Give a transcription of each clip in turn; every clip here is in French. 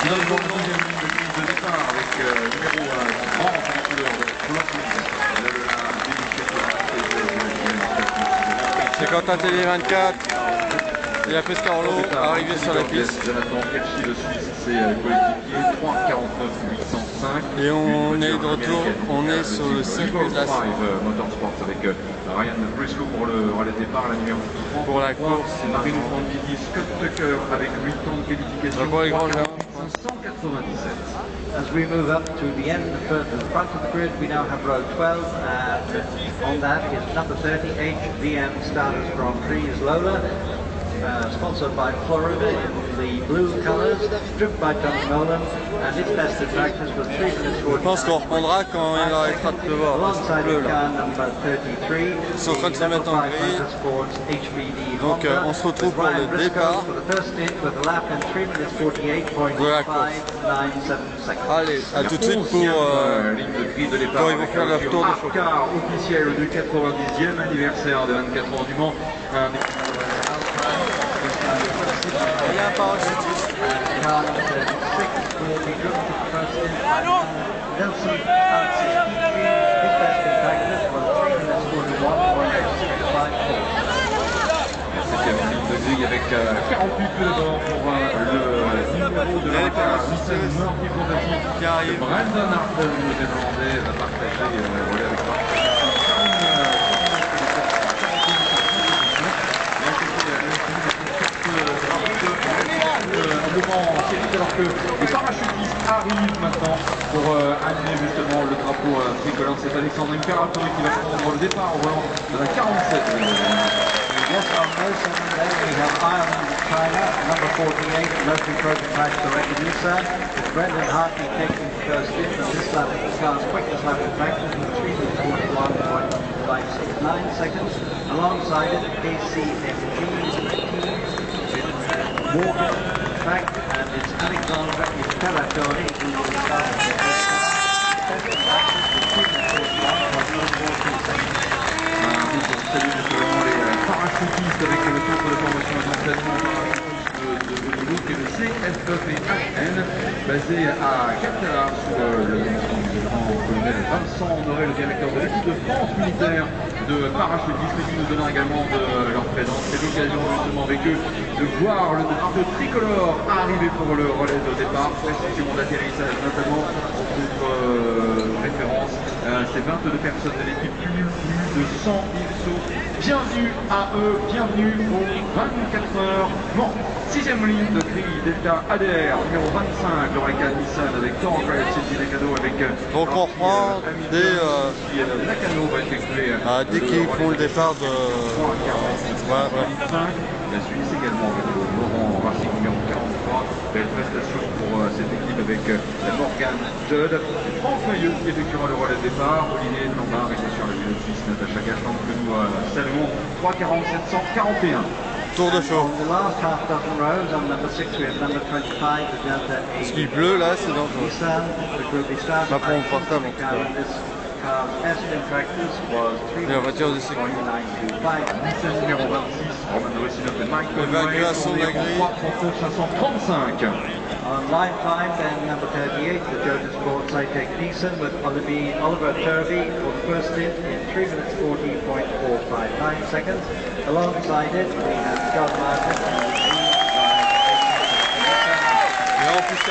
Finalement, deuxième ligne de départ avec numéro 30 en couleur de C'est Quentin Télé 24 et Pescarolo arrivé sur la piste. Jonathan Hershey, le Suisse, c'est coéquipier 3,49 805. Et on est de retour, on est sur le circuit de la Motorsports avec Ryan Briscoe pour le relais de départ, la numéro 30. pour la course. C'est Marino Fandini, Scott Tucker avec 8 temps de qualification. Pour les grands gens. 597. As we move up to the end, further to the front of the grid, we now have row 12, and on that is number 30, HVM Starters Grand Prix is Lola, sponsored by Florida in the blue colors, driven by John Nolan, and its best in practice was 3 minutes 49. Je pense qu'on reprendra quand il arrêtera de pleuvoir. Alongside Bleu, the là. car number 33, Ils sont en train de se the mettre en level 5 grille. Motorsports HBD Donc, Honda, on se retrouve with pour Ryan le Briscoe départ for the first stint with a lap in 3 minutes de la course. 48.597 seconds. Allez, à tout de suite pour ligne de grille de départ quand ils vont faire leur tour de chauffe. car officiel du 90e anniversaire de 24 heures du Mans. il y a un parachutiste. Car number 36 will be driven to the first stint by Nelson Fancy. His best in practice was 3 minutes 41.654. Septième ligne de grille avec 48 coups de bord pour le numéro de la Nissan Murphy Fantasy Qui arrive. Brandon Harden, le Néerlandais, va partager le relais avec alors que les parachutistes arrivent maintenant pour amener justement le drapeau tricolore. C'est Alexandre Imperatori qui va prendre le départ au volant de la 47. Yes, on racing today we have Ireland, China, number 48, Rotary Prototype Director Nissan, with Brendan Hartley taking the first in, and this lap is the car's quickest lap in practice with 3 minutes 41.569 seconds. Alongside it, KCMG with Morgan track, and it's Alexandra Imperatori who will start the best in practice with 3 minutes 41.042 seconds. Salut naturellement les parachutistes avec le centre de formation et d'entraînement de Bolivie qui est le CFEPHN basé à Captala sous le grand-colonel Vincent Honoré, le directeur de l'équipe de France militaire de parachutisme qui nous donnera également de leur présence. C'est l'occasion justement avec eux de voir le drapeau tricolore arriver pour le relais de départ, précision d'atterrissage notamment entre référence. Ces 22 personnes de l'équipe cumulent plus de 100 000 sauts. Bienvenue à eux, bienvenue aux 24 heures. Bon, sixième ligne de grille Delta ADR, numéro 25, le Reca Nissan avec Torrent Drive City Nakano avec Donc on reprend dès Nakano va effectuer dès qu'ils font le départ de... 3,45. La Suisse également avec le Laurent Racing numéro 43. Belle prestation pour cette équipe avec la Morgan Judd. Franck Mailleux qui effectuera le relais de départ. Olivier Lambard et bien sûr la ville suisse Natacha Gaston que nous saluons. 3,4741. Tour de chaud. The last half dozen rows on number 6 we have number 25, the Delta A. Ce qui pleut là, c'est dangereux. Nissan, which will be started Ma prend by portable, en tout cas. This car's best in practice was La voiture de sécurité. 3.925. Nissan numéro 26, Roman Rusinov et Michael Évacuation de la grille. 3,39,535. On line 5 then number 38, the Jota Sports Cytec Nissan with Oliver Turvey for the first stint in 3 minutes 40.459 seconds. Alongside it we have John Martin Et en plus,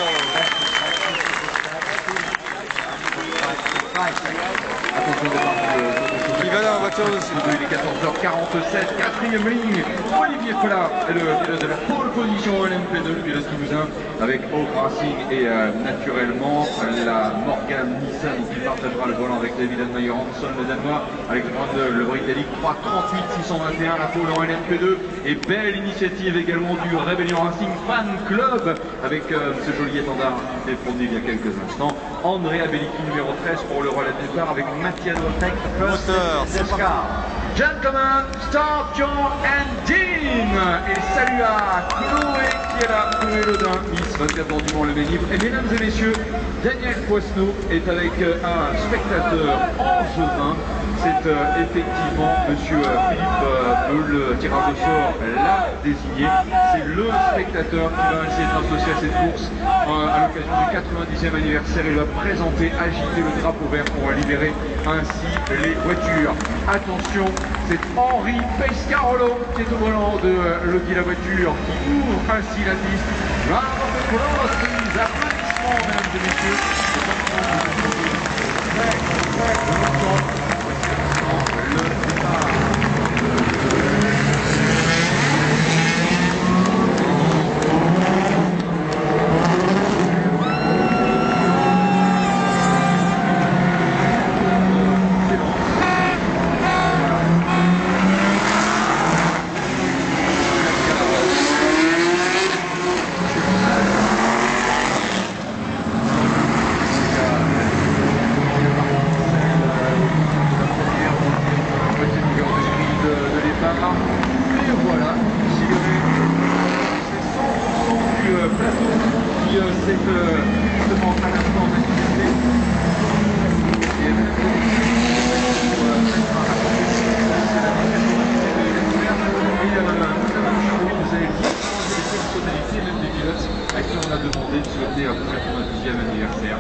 qui va dans la voiture de sécurité. Il est 14h47, quatrième ligne. Olivier Collard est le pilote de la pole position LMP2, le pilote toulousain, avec Oak Racing et naturellement la Morgan Nissan qui partagera le volant avec David Admeyer Hanson, le Danois, avec le Britannique 3,38,621, la pole en LMP2. Et belle initiative également du Rebellion Racing Fan Club avec ce joli étendard qui est produit il y a quelques instants. Andrea Bellicchi numéro 13 pour le relais de départ avec Mattia Doltec. Moteur, c'est parti. car. Gentlemen, start your engine. Et salut à Chloé qui est là, Chloé Lodin, Miss 24 heures du Mans Le Mans. Et mesdames et messieurs, Daniel Poisneau est avec un spectateur angevin. C'est effectivement Monsieur Philippe le tirage au sort l'a désigné. C'est le spectateur qui va ainsi être associé à cette course à l'occasion du 90e anniversaire. Il va présenter, agiter le drapeau vert pour libérer ainsi les voitures. Attention, c'est Henri Pescarolo qui est au volant de Lucky la voiture qui ouvre ainsi la piste. Round of applause, please. Applaudissements, mesdames et messieurs. Le départ. Et voilà, Siguré, c'est 100% du plateau qui s'est justement à l'instant manifesté. Et vous avez dit des personnalités, même des pilotes, à qui on a demandé de souhaiter un 90e anniversaire.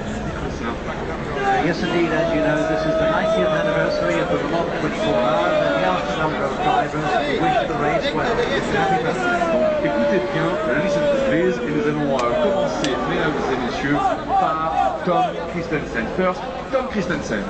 Yes, indeed, as you know, this is the 90th anniversary of the Le Mans 24 Hours, and the large number of drivers wish the race well. Happy birthday. Donc écoutez bien, listen please, et nous allons commencer, mesdames et messieurs, par Tom Christensen. First, Tom Christensen.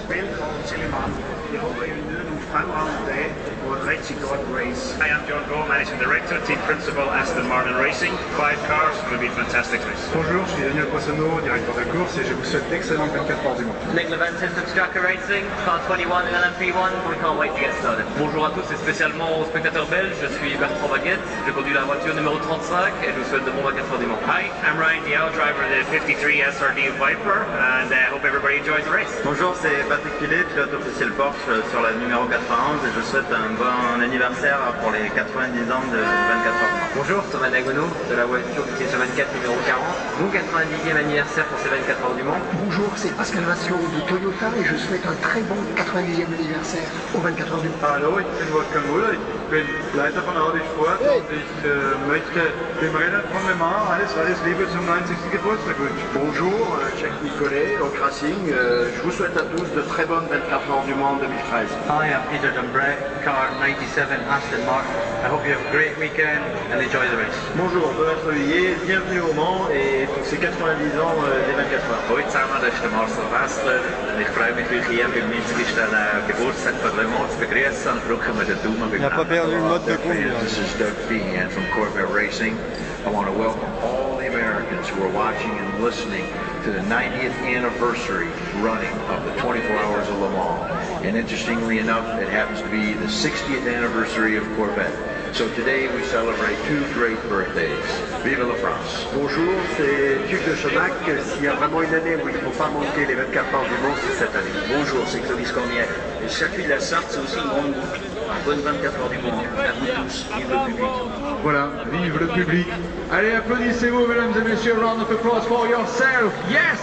Velkommen til Le Mans. Jeg håber, I vil nyde nogle fremragende dage og et rigtig godt race. Hi, I'm John Gore, Managing Director, Team Principal, Aston Martin Racing. 5 cars, it will be a fantastic race. Bonjour, je suis Daniel Poissonneau, directeur de course et je vous souhaite d'excellentes 24 heures du Mans. Nick Leventis of Straka Racing, car 21 in LMP1, we can't wait to get started. Bonjour à tous et spécialement aux spectateurs belges, je suis Bertrand Baguette, je conduis la voiture numéro 35 et je vous souhaite de bons 24 heures du Mans. Hi, I'm Ryan Diao, driver of the 53 SRD Viper, and I hope everybody enjoys the race. Bonjour, c'est Patrick Pilet, pilote officiel Porsche sur la numéro 91 et je souhaite un bon anniversaire pour les 90 ans de 24 heures. Bonjour, Thomas Dagono de la voiture du TS 24 numéro 40, bon 90e anniversaire pour ces 24 heures du Mans. Bonjour, c'est Pascal Vassio de Toyota et je souhaite un très bon 90e anniversaire aux 24 heures du Mans. Hallo, ich bin Wolfgang Müller, ich bin Leiter von Audi Sport und ich möchte dem Rennen von Le Mans alles Liebe zum 90. Geburtstag wünschen. Bonjour, Jacques Nicolet, Hawk Racing. Je vous souhaite à tous de très bonnes 24 heures du Mans 2013. Hi, I'm Peter Dumbray, car 97 Aston Martin. I hope you have a great weekend and enjoy the race. Bonjour, Benoît Trevillier, bienvenue au Mans et pour ces 90 ans des 24 heures. Hallo zusammen, das ist der Marcel Wessler und ich freue mich, euch hier beim 90. Geburtstag von Le Mans zu begrüßen und drücken wir den Daumen beim Il n'a pas perdu le mode de conduite. This is Doug Feehan from Corvette Racing. I want to welcome all the Americans who are watching and listening to the 90th anniversary running of the 24 Hours of Le Mans. And interestingly enough, it happens to be the 60th anniversary of Corvette. So today we celebrate two great birthdays. Vive la France! Bonjour, c'est Duc de Chonac. S'il y a vraiment une année où il ne faut pas manquer les 24 heures du Mans, c'est cette année. Bonjour, c'est Clovis Cornier. Le circuit de la Sarthe, c'est aussi une grande boucle. Bonne 24 heures du Mans. À vous tous, vive le public. Voilà, vive le public. Allez, applaudissez-vous, mesdames et messieurs. Round of applause for yourself. Yes!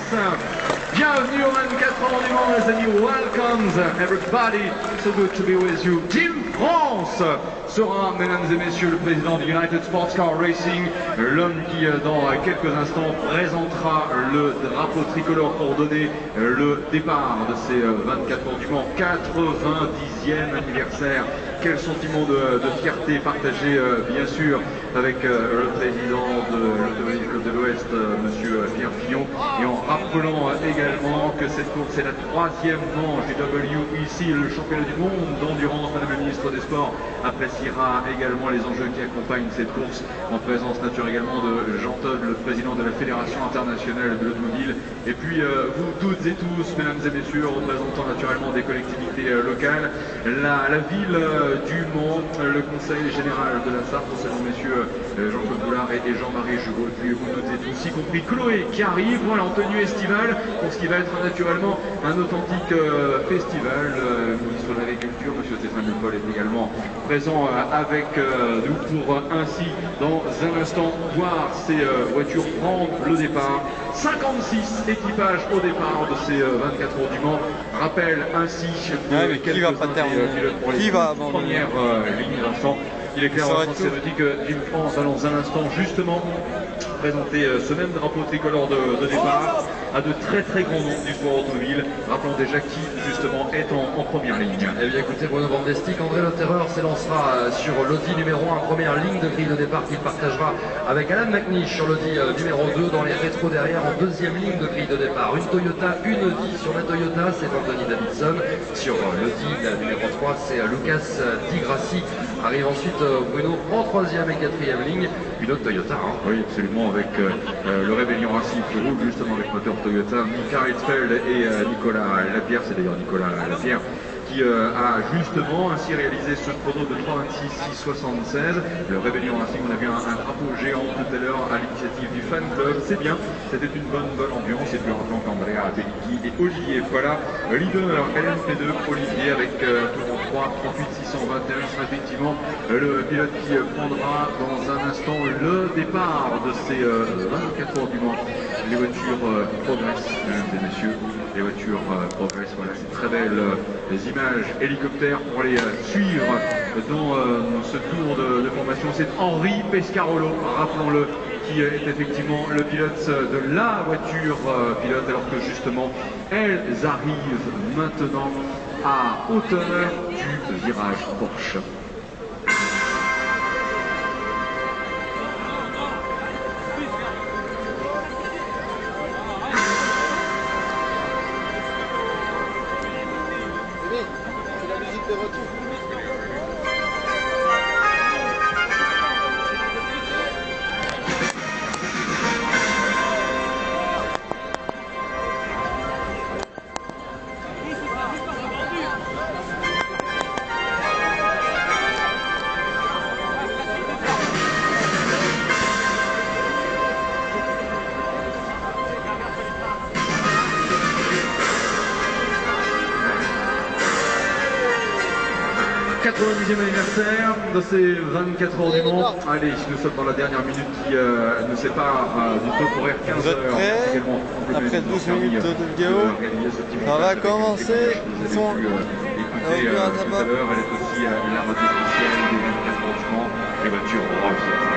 Bienvenue aux 24 heures du Mans, les amis. Welcome, everybody. So good to be with you. Team France sera, mesdames et messieurs, le président du United Sports Car Racing, l'homme qui, dans quelques instants, présentera le drapeau tricolore pour donner le départ de ces 24 heures du Mans, 90e anniversaire. Quel sentiment de fierté partagé, bien sûr, avec le président de l'Automobile Club de l'Ouest, monsieur Pierre Fillon, et en rappelant également que cette course est la 3e manche du WEC, le championnat du monde d'endurance. Madame la ministre des Sports appréciera également les enjeux qui accompagnent cette course, en présence naturelle également de Jean Todt, le président de la Fédération internationale de l'automobile, et puis vous toutes et tous, mesdames et messieurs, représentant naturellement des collectivités locales, la ville du Mans, le conseil général de la Sarthe, selon messieurs Jean-Claude Boulard et Jean-Marie Jugot. Puis vous notez tous, y compris Chloé qui arrive, voilà, en tenue estivale, pour ce qui va être naturellement un authentique festival. Ministre de l'Agriculture, M. Stéphane Le Foll, est également présent avec nous pour ainsi, dans un instant, voir ces voitures prendre le départ. 56 équipages au départ de ces 24 heures du Mans. Rappelle ainsi qui va pas terminer, qui va abandonner première ligne d'instant. Il est clair, c'est que Jim France va dans un instant justement présenter ce même drapeau tricolore de départ à de très grands noms du sport automobile. Rappelons déjà qui justement est en première ligne. Eh bien écoutez, Bruno Vandestick, André Le Terreur s'élancera sur l'Audi numéro 1, première ligne de grille de départ qu'il partagera avec Alan McNish sur l'Audi numéro 2, dans les rétros derrière en deuxième ligne de grille de départ. Une Toyota, une Audi. Sur la Toyota, c'est Anthony Davidson. Sur l'Audi numéro 3, c'est Lucas Di Grassi. Arrive ensuite Bruno en troisième et quatrième ligne. Une autre Toyota. Hein. Oui, absolument, avec le Rébellion Racing qui roule justement avec moteur Toyota, Mika Hitzfeld et Nicolas Lapierre. C'est d'ailleurs Nicolas Lapierre qui a justement ainsi réalisé ce chrono de 3:26,676. Le Rébellion Racing, on a vu un drapeau géant tout à l'heure à l'initiative du fan club. C'est bien, c'était une bonne ambiance. Et puis rappelant qu'Andrea Pellicchi et Olivier voilà, leader LMP2, Olivier avec tout en 3:38,621. C'est effectivement le pilote qui prendra dans un instant le départ de ces 24 heures du Mans. Les voitures progressent, mesdames et messieurs. Les voitures progressent, voilà, c'est très belles les images hélicoptères pour les suivre dans ce tour de formation. C'est Henri Pescarolo, rappelons-le, qui est effectivement le pilote de la voiture pilote, alors que justement elles arrivent maintenant à hauteur du virage Porsche. Anniversaire de ces 24 heures du Mans. Allez, nous sommes dans la dernière minute qui nous sépare du top horaire 15 heures. Après 12 minutes de vidéo, ça va commencer son écoutez, tout à l'heure, elle est aussi la radio officielle des 24 heures du Mans. Les voitures reviennent.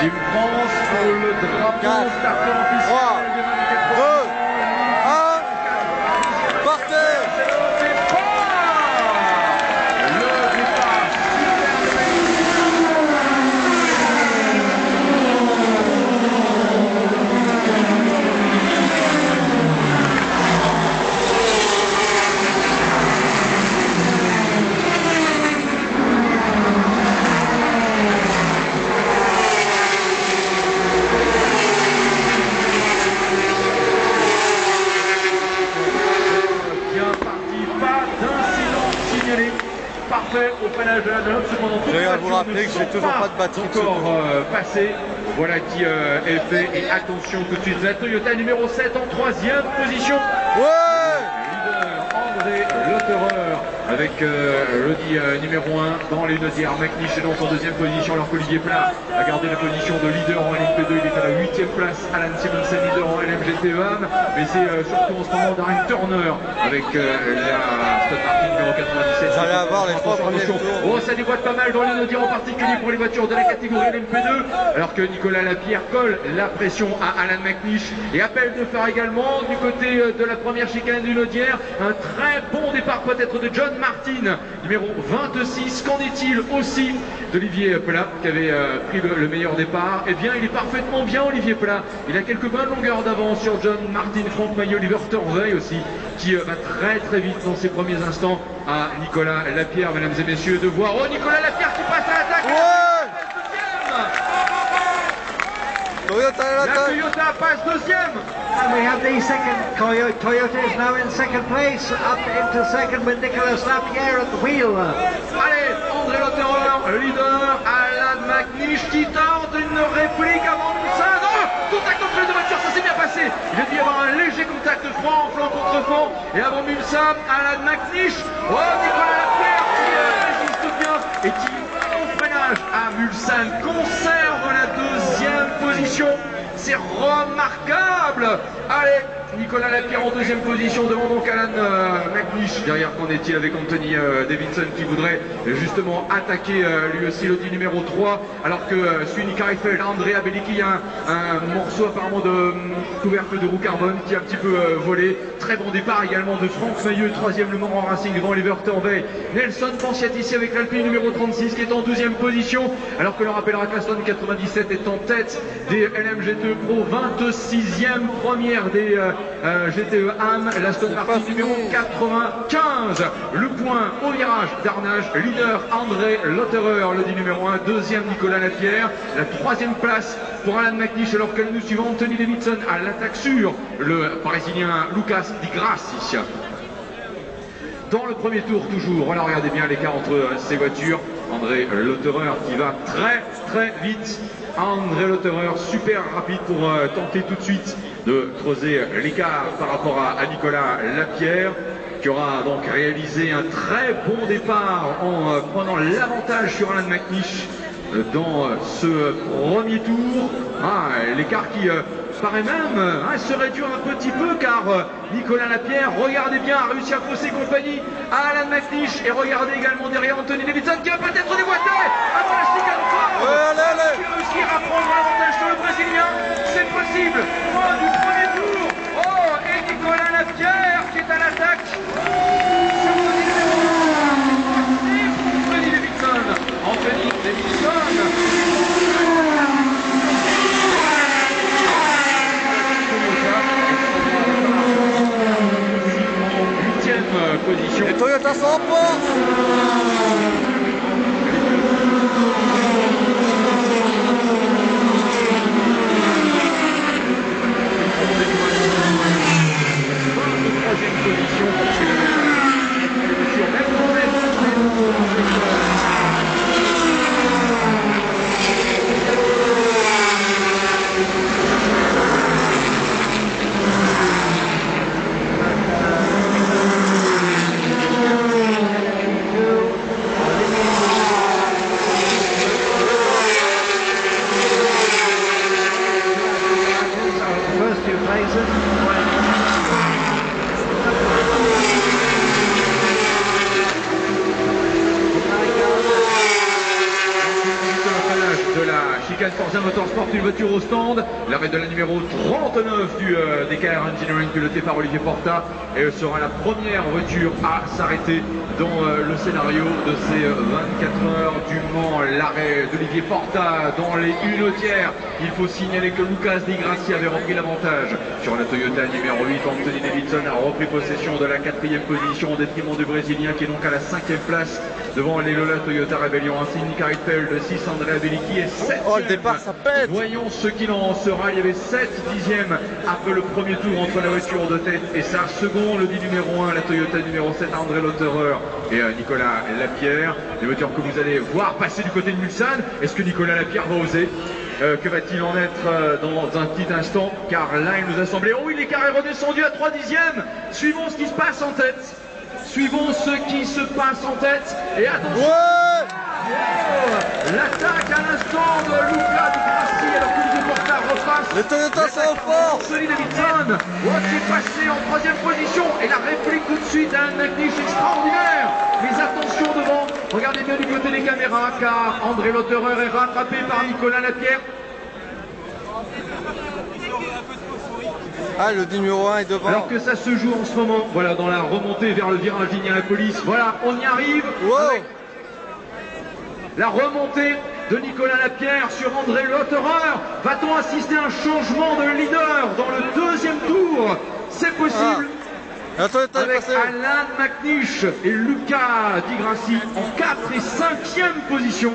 Jim France pour le drapeau starter officiel des 24 heures. 2, 1, partez! Parfait au freinage de la note. Cependant, je vais vous rappeler que j'ai toujours pas de batterie encore passé. Voilà qui est fait. Et attention tout de suite, la Toyota numéro 7 en troisième position. Ouais, leader André Le Terreur avec l'Audi numéro 1 dans les Nodières. McNish est dans son deuxième position alors qu'Olivier Plat a gardé la position de leader en LMP2. Il est à la 8e place. Alan Simonsen leader en LMGT1. Mais c'est surtout en ce moment Darren Turner avec la Aston Martin numéro 97. Vous allez avoir les 3 premiers tours. Oh, ça déboîte pas mal dans les Nodières, en particulier pour les voitures de la catégorie LMP2, alors que Nicolas Lapierre colle la pression à Alan McNish et appelle de faire également du côté de la première chicane du Nodière un très bon départ peut-être de John Martin, numéro 26. Qu'en est-il aussi d'Olivier Pla, qui avait pris le meilleur départ? Eh bien, il est parfaitement bien, Olivier Pla. Il a quelques bonnes longueurs d'avance sur John Martin, Franck Maillot, Oliver Torvey aussi, qui va très vite dans ses premiers instants à Nicolas Lapierre, mesdames et messieurs, de voir. Oh, Nicolas Lapierre qui passe à l'attaque. La Toyota passe deuxième. And we have the second Toyota is now in second place, up into second with Nicolas Lapierre at the wheel. Allez, André Lotterer, leader, Alan McNish qui tente une réplique avant Mulsanne. Oh, contact entre les deux voitures, ça s'est bien passé. Il a dû y avoir un léger contact flanc contre flanc. Et avant Mulsanne, Alan McNish. Oh, Nicolas Lapierre qui résiste bien et qui au freinage à Mulsanne conserve la deuxième position. C'est remarquable. Allez, Nicolas Lapierre en deuxième position devant donc Alan McNish. Derrière, qu'en est-il avec Anthony Davidson qui voudrait justement attaquer lui aussi le numéro 3, alors que suit Nick Heifeld, Andrea Bellicki, il y a un morceau apparemment de couvercle de roue carbone qui a un petit peu volé. Très bon départ également de Franck Maillot, troisième Le Mans Racing devant Oliver Torvey. Nelson Pensiat ici avec l'Alpine numéro 36 qui est en deuxième position, alors que l'on rappellera que l'Aston 97 est en tête des LMGT Pro, 26e première des GTE AM, l'Aston Martin numéro 95. Le point au virage d'Arnage, leader André Lotterer, le dit numéro 1, deuxième Nicolas Lapierre, la troisième place pour Alan McNish, alors que nous suivons Anthony Davidson à l'attaque sur le Brésilien Lucas Di Grassi. Dans le premier tour toujours, voilà, regardez bien l'écart entre ces voitures. André Lotterer qui va très vite. André Lotterer super rapide pour tenter tout de suite de creuser l'écart par rapport à Nicolas Lapierre, qui aura donc réalisé un très bon départ en prenant l'avantage sur Alan McNish dans ce premier tour. L'écart qui paraît même se réduire un petit peu, car Nicolas Lapierre, regardez bien, a réussi à fausser compagnie à Alan McNish, et regardez également derrière Anthony Davidson qui va peut-être déboîter avant la chicane fort. Qui réussir à prendre l'avantage sur le Brésilien, c'est possible. Fin du premier tour. Oh, et Nicolas Lapierre qui est à l'attaque sur le numéro 1 et Anthony Davidson. Anthony Davidson. Position. Les Toyota sont en pointe. Troisième position. Forza Motorsport, une voiture au stand, l'arrêt de la numéro 39 du DKR Engineering piloté par Olivier Porta, et elle sera la première voiture à s'arrêter dans le scénario de ces 24 heures du Mans. L'arrêt d'Olivier Porta dans les 1/3. Il faut signaler que Lucas Di Grassi avait repris l'avantage sur la Toyota numéro 8. Anthony Davidson a repris possession de la 4e position au détriment du Brésilien, qui est donc à la 5e place devant les Lola Toyota Rebellion. Ainsi Nick Heifeld, 6 Andrea Bellicki et 7. Oh, le départ, ça pète. Voyons ce qu'il en sera. Il y avait 7 dixièmes après le premier tour entre la voiture de tête et sa seconde, le dit numéro 1, la Toyota numéro 7, André Lotterer et Nicolas Lapierre. Les voitures que vous allez voir passer du côté de Mulsanne. Est-ce que Nicolas Lapierre va oser? Que va-t-il en être dans un petit instant? Car là, il nous a semblé... Oh oui, l'écart est redescendu à 3 dixièmes. Suivons ce qui se passe en tête. Suivons ce qui se passe en tête. Et attention, l'attaque à l'instant de Lucas Di Grassi, alors que le Porta repasse. Les Toyota sont forts. Anthony Davidson, qui est passé en 3e position. Et la réplique tout de suite à un McNish extraordinaire. Mais attention devant, regardez bien du côté des caméras, car André Lotterer est rattrapé par Nicolas Lapierre. Ah, le numéro 1 est devant. Alors que ça se joue en ce moment, voilà, dans la remontée vers le virage d'Indianapolis. Voilà, on y arrive. Wow. Avec la remontée de Nicolas Lapierre sur André Lotterer. Va-t-on assister à un changement de leader dans le deuxième tour? C'est possible. Avec Alan McNish et Luca Di Grassi en 4 et 5e position.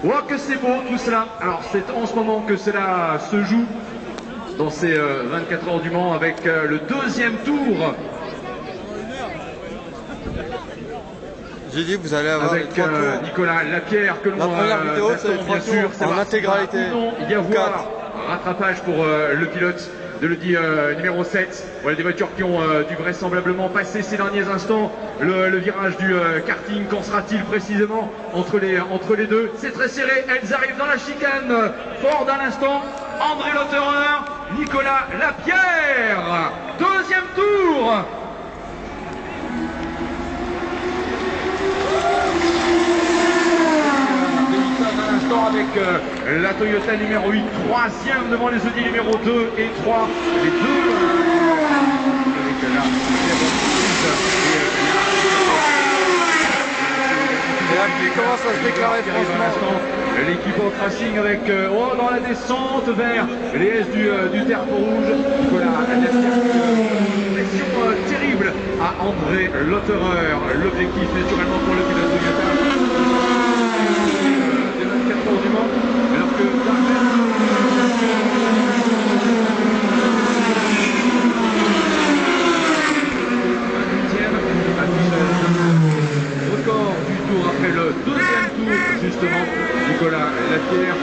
Oh, que c'est beau tout cela. Alors c'est en ce moment que cela se joue dans ces 24 heures du Mans avec le deuxième tour. J'ai dit que vous allez avoir avec Nicolas Lapierre que l'on vidéo, c'est bien sûr en intégralité. Non, il y a voir rattrapage pour le pilote de l'Audi numéro 7. Voilà des voitures qui ont dû vraisemblablement passer ces derniers instants le virage du karting. Qu'en sera-t-il précisément entre les deux? C'est très serré, elles arrivent dans la chicane. Ford à l'instant, André Lotterer, Nicolas Lapierre. Deuxième tour. Avec la Toyota numéro 8, 3e devant les Audi numéro 2 et 3. Les deux avec la qui commence à se déclarer franchement. L'équipe au Racing avec dans la descente vers les S du Tertre Rouge. Voilà, pression terrible à André Lotterer. L'objectif naturellement pour le pilote Toyota. Du Mans, alors que record du tour après le deuxième tour, justement, Nicolas Lapierre.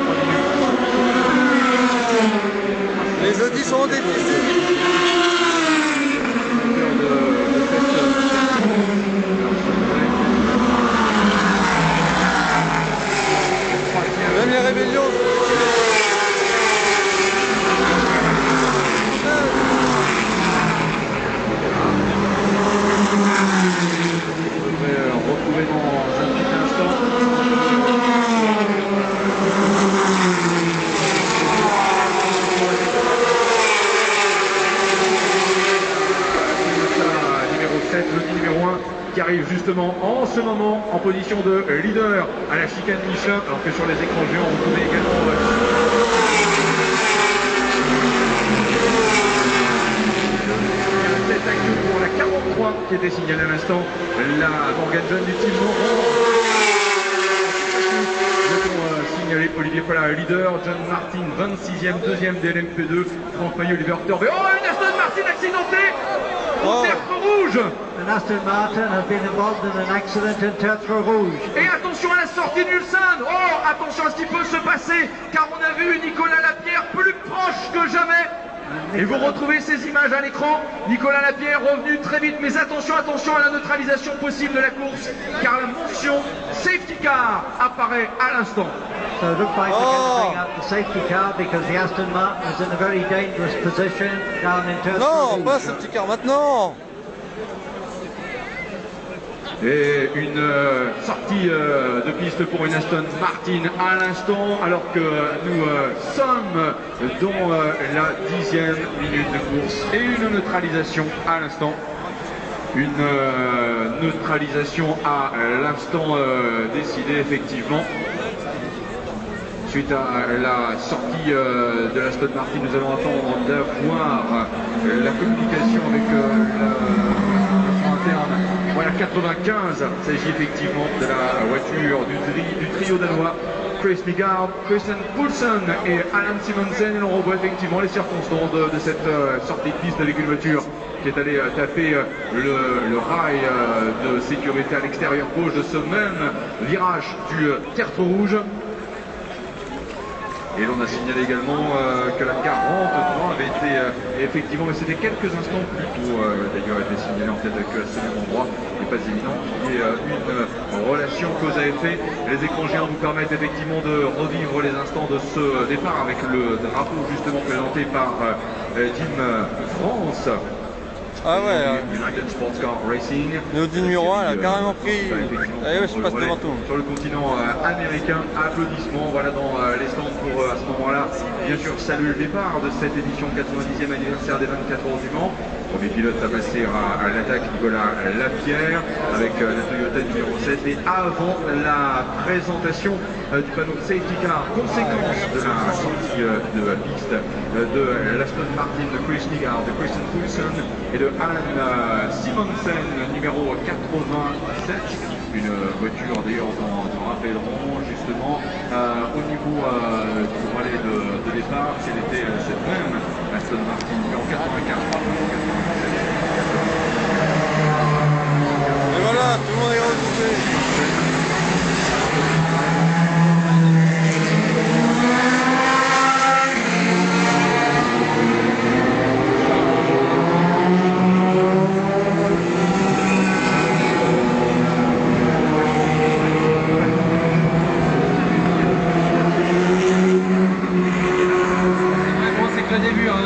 Les Audi sont au déficit. Même les rébellions. Retrouver dans un petit instant. Numéro 7, le numéro 1 qui arrive justement en ce moment en position de leader à la chicane Michelin, alors que sur les écrans géants vous pouvez également pour la 43 qui était signalée à l'instant, la Morgan John du team signalé Olivier Pala leader, John Martin 26e, 2e DLMP2, Franck Maillot, Oliver Torbe. Oh, une Aston Martin accidentée au Tertre Rouge. And Aston Martin has been involved in an accident in Tertre Rouge. Et attention à la sortie d'Ulsan. Oh, attention à ce qui peut se passer, car on a vu Nicolas Lapierre plus proche que jamais. Et vous retrouvez ces images à l'écran. Nicolas Lapierre revenu très vite, mais attention à la neutralisation possible de la course, car la mention safety car apparaît à l'instant. So it looks like they're going to bring up the safety car because the Aston Martin is in a very dangerous position down in Tertre Rouge. Non, pas safety car maintenant. Et une sortie de piste pour une Aston Martin à l'instant, alors que nous sommes dans la 10e minute de course. Et une neutralisation à l'instant. Une neutralisation à l'instant décidée effectivement. Suite à la sortie de l'Aston Martin, nous allons attendre d'avoir la communication avec la interne. Voilà, 95, il s'agit effectivement de la voiture du trio danois, Chris Nygaard, Christian Poulsen et Alan Simonsen. Et l'on revoit effectivement les circonstances de cette sortie de piste avec une voiture qui est allée taper le rail de sécurité à l'extérieur gauche de ce même virage du Tertre Rouge. Et l'on a signalé également que la 43 avait été, effectivement, mais c'était quelques instants plus tôt, d'ailleurs, été signalé en tête que à ce même endroit. Il n'est pas évident qu'il y ait une relation cause à effet. Les écrans géants nous permettent effectivement de revivre les instants de ce départ avec le drapeau justement présenté par Team France. Ah ouais, United Sports Car Racing. L'audi numéro 1, elle a carrément pris. Allez, je passe devant tout. Sur le continent américain, applaudissements, voilà dans les stands pour à ce moment-là, bien sûr, saluer le départ de cette édition 90e anniversaire des 24 heures du Mans. Premier pilote à passer à l'attaque, Nicolas Lapierre, avec la Toyota numéro 7. Et avant la présentation du panneau safety car, conséquence de la sortie de la piste de l'Aston Martin de Chris Nygaard, de Christian Poulsen et de Alan Simonsen, numéro 97. Une voiture d'ailleurs dont rappellerons justement au niveau du relais de départ, quelle était cette même Aston Martin numéro 95. Et voilà, tout le monde est retrouvé. Le début, on va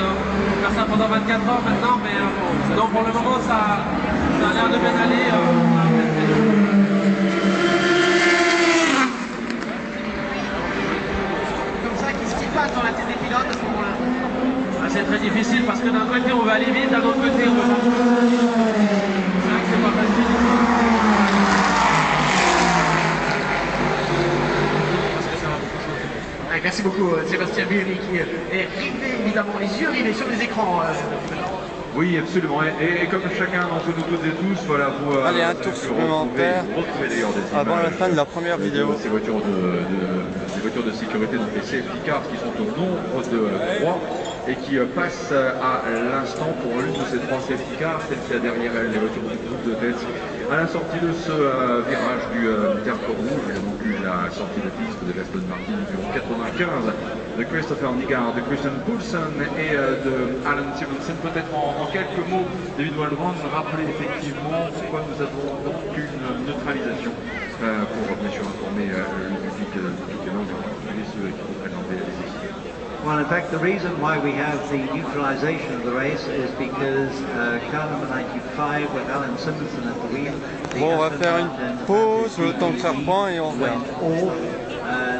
faire ça pendant 24 heures maintenant, mais bon, donc pour le moment ça a l'air de bien aller. Comme ça, qu'est-ce qui passe dans la tête des pilotes à ce moment-là? C'est très difficile parce que d'un côté on va aller vite, d'un autre côté on va. C'est vrai que c'est pas facile. Merci beaucoup Sébastien Bielli qui est rivé, évidemment, les yeux rivés sur les écrans. Oui, absolument. Et comme chacun d'entre nous toutes et tous, voilà, vous allez, un tour supplémentaire avant la fin de la première vidéo. Ces voitures de sécurité, donc les safety cars qui sont au nombre de 3 et qui passent à l'instant pour l'une de ces 3 safety cars, celle qui a derrière elle les voitures du groupe de tête. À la sortie de ce virage du Terre-Cor Rouge, il y a donc eu la sortie de piste de l'Aston Martin numéro 95 de Christopher Nygaard, de Christian Poulsen et de Alan Simonsen. Peut-être en quelques mots, David Waldron rappelait effectivement pourquoi nous avons donc une neutralisation pour bien sûr informer le public et ceux qui comprennent l'anglais. Well, in fact, the reason why we have the neutralization of the race is because car number 95 with Alan Simonsen at the wheel. Bon, on va faire une pause le temps que ça reprend et on revient.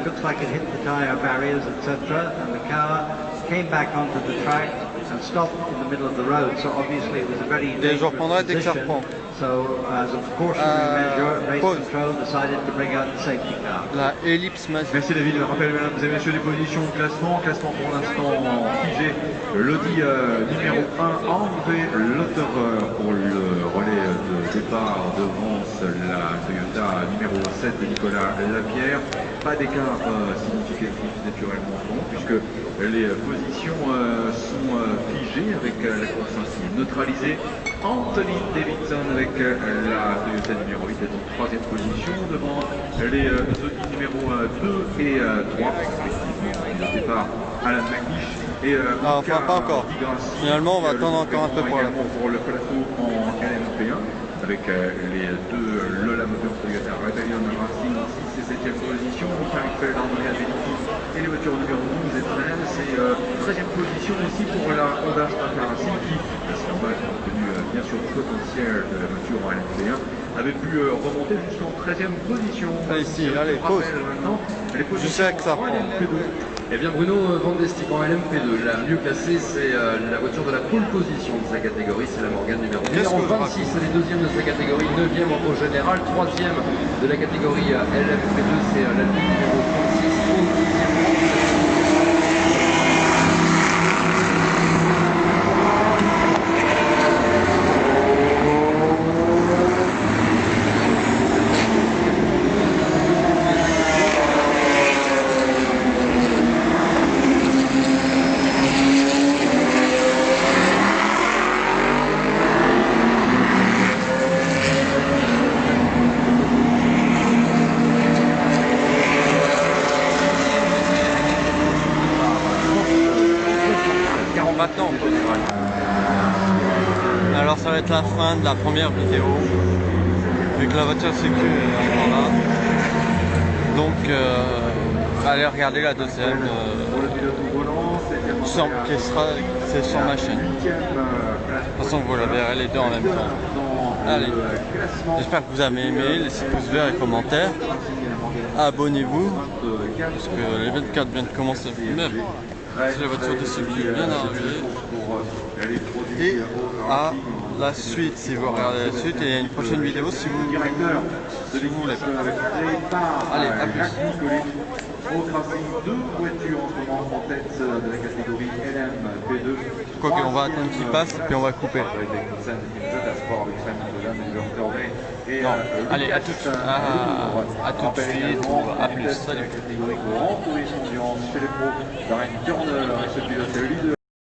Looks like it hit the tire barriers, etc. And the car came back onto the track and stopped in the middle of the road. So obviously it was a very dangerous position. So as a precautionary measure, race control decided to bring out the safety car. La ellipse magique. Merci David. Je rappelle mesdames et messieurs les positions au classement. Classement pour l'instant figé. L'Audi numéro 1 enlevé Lotter pour le relais de départ devance la Toyota numéro 7 de Nicolas Lapierre. Pas d'écart significatif naturellement puisque les positions sont figées avec la course ainsi neutralisée. Anthony Davidson avec la Toyota numéro 8 est en 3e position devant les Audi numéro 2 et 3 respectivement. Le départ Alan McNish et enfin pas encore. Finalement on va attendre encore un peu pour le plateau en LMP1 avec les deux Lola Motors Toyota Rebellion Racing en 6 et 7e position, Michael Feld, Andrea Beniti et les voitures numéro 12 et 13 et 13e position aussi pour la Honda Strata Racing qui, c'est normal, compte tenu bien sûr du potentiel de la voiture en LMP1, avait pu remonter jusqu'en 13e position. Ici, allez, pause. Je sais que ça reprend. Eh bien Bruno Van Destick en LMP2, la mieux classée c'est la voiture de la pole position de sa catégorie, c'est la Morgan numéro 26, elle est deuxième de sa catégorie, 9e en général, 3e de la catégorie LMP2 c'est l'Alpine numéro 36, maintenant. Alors ça va être la fin de la première vidéo, vu que la voiture sécu est encore là. Donc allez regarder la deuxième, c'est sur ma chaîne. Parce façon, vous la verrez les deux en même temps. Allez, j'espère que vous avez aimé, laissez pouces verts et commentaires. Abonnez-vous, parce que les 24 viennent de commencer. Même si la voiture de circuit est bien arrivée. Et à la suite, si vous regardez la suite, et il y a une prochaine vidéo si vous voulez. Allez, à plus. Autre avis, 2 voitures en ce moment en tête de la catégorie LM P2. Quoique, on va attendre qu'il passe et puis on va couper. Non, allez, à tout de suite. À plus. Salut. Catégorie Grand Tourisme Ambiance chez les pros. Darren Turner, ce pilote leader.